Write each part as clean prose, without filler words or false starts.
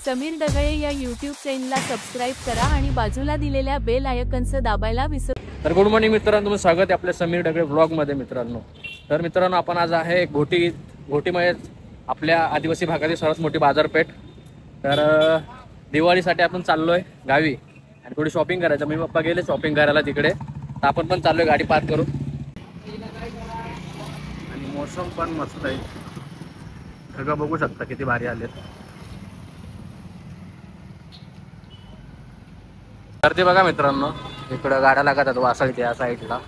समीर डगळे या यूट्यूब चॅनलला सबस्क्राईब करा आणि बाजूला दिलेल्या बेल आयकॉनचं दाबायला विसरू नका। तर गुड मॉर्निंग मित्रांनो, तुमचं स्वागत आहे आपल्या समीर डगळे व्लॉगमध्ये। मित्रांनो, तर मित्रांनो, आपण आज आहे घोटीमध्ये आपल्या आदिवासी भागातील सर्वात मोठी बाजारपेठ। तर दिवाळीसाठी आपण चाललोय गावी आणि थोडी शॉपिंग करायचं। मी पप्पा गेले शॉपिंग करायला तिकडे, तर आपण पण चाललोय गाडी पार्क करून। आणि मौसम पण मस्त आहे, सगळं बघू शकता किती भारी आलेत। तर ते बघा मित्रांनो, इकडं गाड्या लागतात वासळीच्या या साईडला।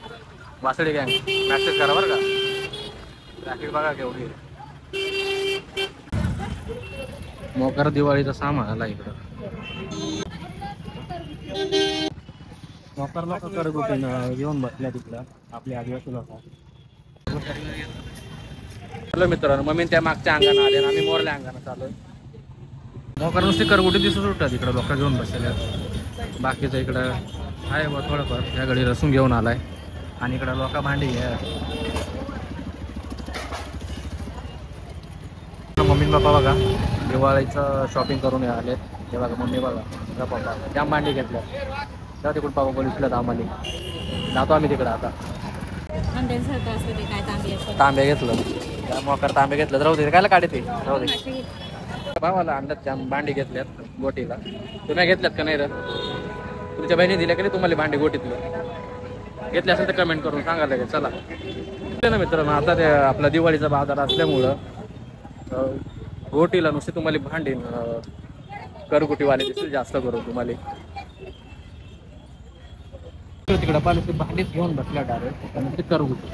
वासळी गँग मॅसेज करा बरं का। ट्रॅफिक बघा केवढी आहे। मोकर दिवाळीचा सामान आला इकडं। मोकर लोक करगुटीन येऊन बसल्या तिकडं आपल्या आदिवासी लोक। हॅलो मित्रांनो, मम्मी त्या मागच्या अंगाने आले, आम्ही मोरल्या अंगाने चालू। मोकर नुसती करगुटी दिसत होतात इकडं, लोक घेऊन बसलेल्या। बाकीचं इकडं आहे बघ थोडंफार। या घडी रसून घेऊन आलाय आणि इकडं लोक भांडी आहे। मम्मी पप्पा बघा दिवाळीचं शॉपिंग करून आले। हे बघा मम्मी बघा पप्पा जाम भांडी घेतल्या। तेव्हा तिकडून पापा बोलवलं आम्हाला, जातो आम्ही तिकडं आता। तांबे घेतलं, मोकर तांबे घेतलं, राहू दे कायला काढते राहू दे। भावाला अंड्यात जाम भांडी घेतल्यात गोटीला। तुम्ही घेतल्यात का नाही रे? तुमच्या बहिणी दिल्या की नाही तुम्हाला भांडी गोटीतलं? घेतले असेल तर कमेंट करून सांगा लगेच। चला ना मित्रांनो, आता ते आपला दिवाळीचा बाजार असल्यामुळं गोटीला नुसते तुम्हाला भांडी करगुटीवाले दिसतील जास्त करून तुम्हाला। तिकडं पाणी भांडीच घेऊन बसल्या डायरेक्ट करगुटी।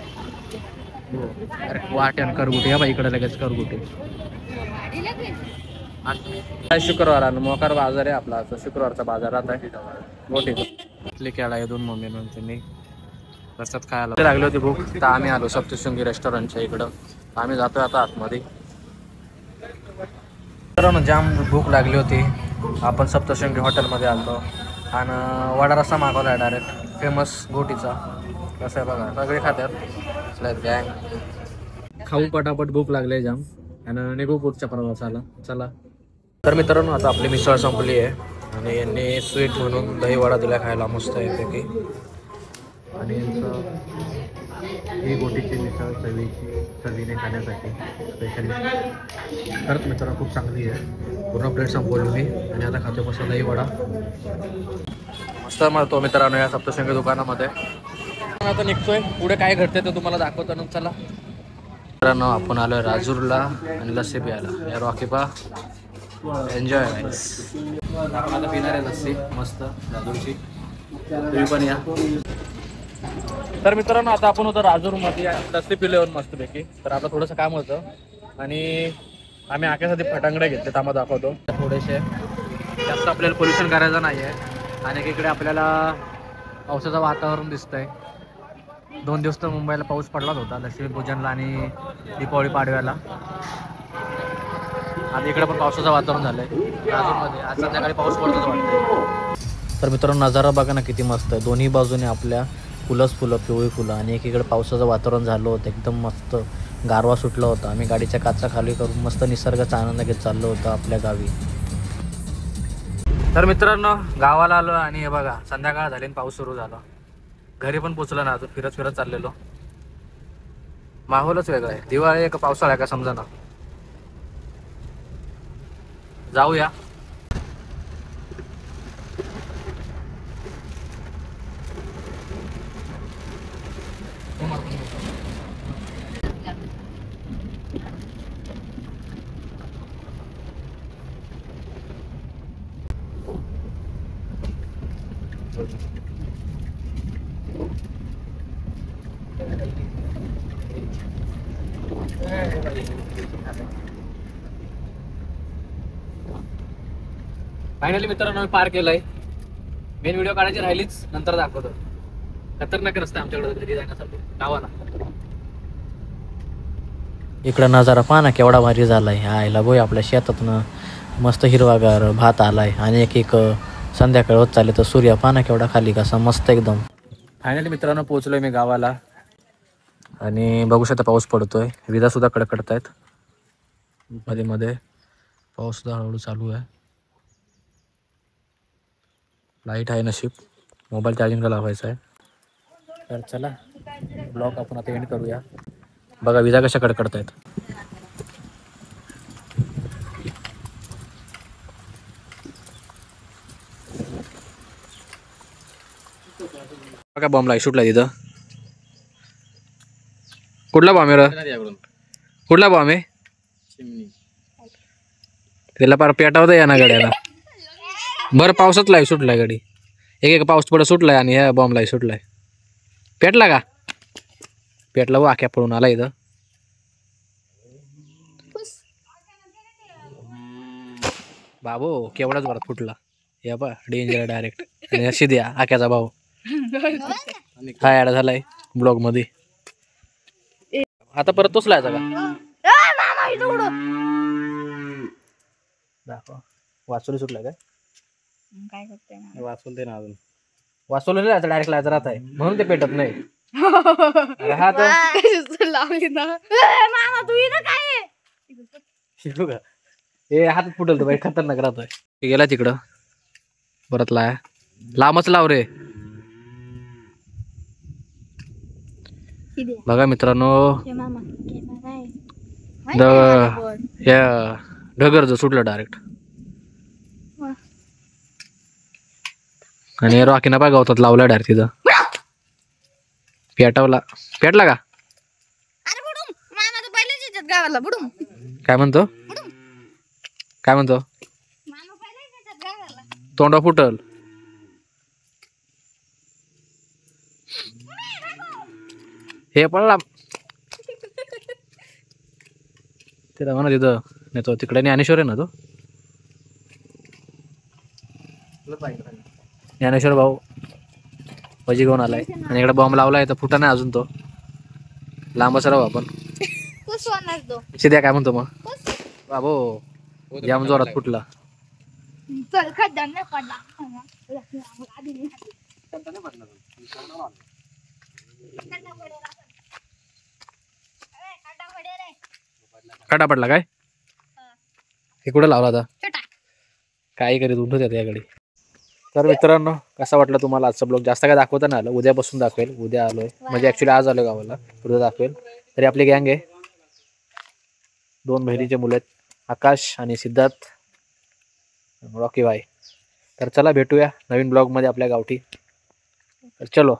वाट्यान करगुटी या बाई, इकडे लगेच करगुटी। आज शुक्रवार आणि मोकार बाजार आहे आपला, शुक्रवारचा बाजारात आहे मोठी खेळा आहे। दोन मम्मी म्हणते मी रस्त्यात खायला लागली होती भूक, तर आम्ही आलो सप्तशृंगी रेस्टॉरंटच्या इकडं। आम्ही जातोय आता आतमध्ये। तर जाम भूक लागली होती, आपण सप्तशृंगी हॉटेलमध्ये आलो आणि वडा रस्सा मागवला आहे डायरेक्ट, फेमस गोटीचा। कसं आहे बघा, सगळे खात्यात गँग। खाऊ पटापट, भूक लागली जाम आणि निघू पुढच्या प्रवासाला। चला तर मित्रांनो, आता आपली मिसळ संपली आहे आणि यांनी स्वीट म्हणून दही वडा दिला खायला, मस्त आहे पैकी। आणि ही गोटीची मिसळ चवीने खाण्यासाठी स्पेशली खरंच मित्रांनो खूप चांगली आहे। पूर्ण प्लेट संपवली मी आणि आता खातो मस्त दही वडा, मस्त मिळतो मित्रांनो या सप्तशृंगी दुकानामध्ये। आता निघतोय, पुढे काय घडतंय ते तुम्हाला दाखवतो ना। चला मित्रांनो, आपण आलोय राजूरला आणि लस्सी प्यायला। या रॉकीपा एन्जॉय गाईस। आपण आता पिणार आहे लस्सी मस्त राजूरची, तुम्ही पण या। तर मित्रांनो, आता आपण होतो राजूरमध्ये, लस्सी पिल्यावर मस्तपैकी। तर आता थोडंसं काम होतं आणि आम्ही आख्यासाठी फटांगडे घेतले, त्यामध्ये दाखवतो। थोडेसे जास्त आपल्याला पोल्युशन करायचं नाही आहे आणि इकडे आपल्याला पावसाचं वातावरण दिसतंय। 2 दिवस तर मुंबईला पाऊस पडलाच होता, लक्ष्मीपूजनला आणि दीपावली पाडव्याला। आता इकडे पण पावसाचं वातावरण झालंय राजूरमध्ये, आज संध्याकाळी पाऊस पडतोच वाटतंय। तर मित्रांनो नजारा बघा ना किती मस्त आहे, दोन्ही बाजूने आपल्या फुलंच फुलं, पिवळी फुलं आणि एकीकडे पावसाचं वातावरण झालं होतं, एकदम मस्त गारवा सुटला होता। आम्ही गाडीच्या काचा खाली करून मस्त निसर्गाचा आनंद घेत चाललो होतो आपल्या गावी। तर मित्रांनो गावाला आलो आणि हे बघा संध्याकाळ झाली आणि पाऊस सुरू झाला। घरी पण पोचलो ना, अजून फिरत फिरत चाललेलो। माहोलच वेगळा आहे, दिवाळी आहे का पावसाळा आहे का समजा ना। जाऊया फायनली मित्रांनो मी पार केलंय। मेन व्हिडिओ काढायची राहिलीच, नंतर दाखवतो। खतरनाक रस्ता आमच्याकडे घरी जाण्यासाठी गावाला। इकडं नजारा पहा ना केवढा भारी झालाय। आयला बोय आपल्या शेतातून मस्त हिरवागार भात आलाय आणि एक संध्याकाळ होत चालले तर सूर्य पहा ना केवढा खाली कसा मस्त एकदम। फायनली मित्रांनो पोहोचलोय मी गावाला आणि बघू शकता पाऊस पडतोय, विजा सुद्धा कडकडतायत, मध्ये मध्ये पाऊस सुद्धा हळूहळू चालू आहे। लाईट आहे नशीब, मोबाईल चार्जिंगला लावायचा आहे. तर चला ब्लॉग आपण आता एंड करूया. बघा विजा कशा कडकडत आहेत. बघा बॉम्ब लाईट सुटला तिथं. कुठला बॉम्ब आहे रे? कुठला बॉम्ब आहे? त्याला पार पेटावता या ना गाड्याला. बरं पावसात लाईट सुटलाय गाडी. एक पाऊस पडत सुटलाय आणि ह्या बॉम्ब लाईट सुटलाय. पेटला का? पेटला व आख्या पडून आला इथं. बाबू केवढाच वरात फुटला. या बा डेंजर डायरेक्ट. आणि अशी द्या आख्याचा भाऊ हा ऍड झालाय ब्लॉग मध्ये. आता परत तोच लायचा का? दाखव. वाचोली सुटला काय? काय करते वाचवते ना अजून. वाचवलं नाही जायचं, डायरेक्ट लायचं राहत आहे म्हणून ते पेटत नाही. हा तर लावली ना मामा तू इथं काय शिकू का? हे हात फुटल तर बाई खतरनाक राहतोय. गेला तिकडं परत लाय. लांबच लाव रे. बघा मित्रांनो ढगर सुटलं डायरेक्ट. आणि रॉकीना पाय गवतात लावला डायरेक्ट तिथं. पेटवला. पेटला का? अरे बुडूम मामा तू पहिलेच येतात गावाला बुडूम. काय म्हणतो? काय म्हणतो? मामा पहिलेच येतात गावाला. तोंडा फुटल. हे पडला तिथं म्हणा तिथं नाही तो तिकडे ज्ञानेश्वर आहे ना तो. ज्ञानेश्वर भाऊ भजी घेऊन आलाय आणि इकडे बॉम्ब लावलाय तर फुटा नाही अजून. तो लांबच राहू आपण. सिद्या काय म्हणतो मग? बाबो जाम जोरात फुटला. चल खड्डा नाही पडला. खड्डा पडला काय? हे कुठं लावला होता? काही करीत उठत येते याकडे. तर मित्रांनो कसा वाटला तुम्हाला आजचा ब्लॉग? जास्त काय दाखवता नाही आलं, उद्यापासून दाखवेल. उद्या आलोय म्हणजे ऍक्च्युली आज आलोय गावाला, उद्या दाखवेल. तरी आपली गँग आहे. 2 बहिणीचे मुलं आहेत, आकाश आणि सिद्धार्थ, रॉकी भाई. तर चला भेटूया नवीन ब्लॉग मध्ये आपल्या गावठी. तर चलो.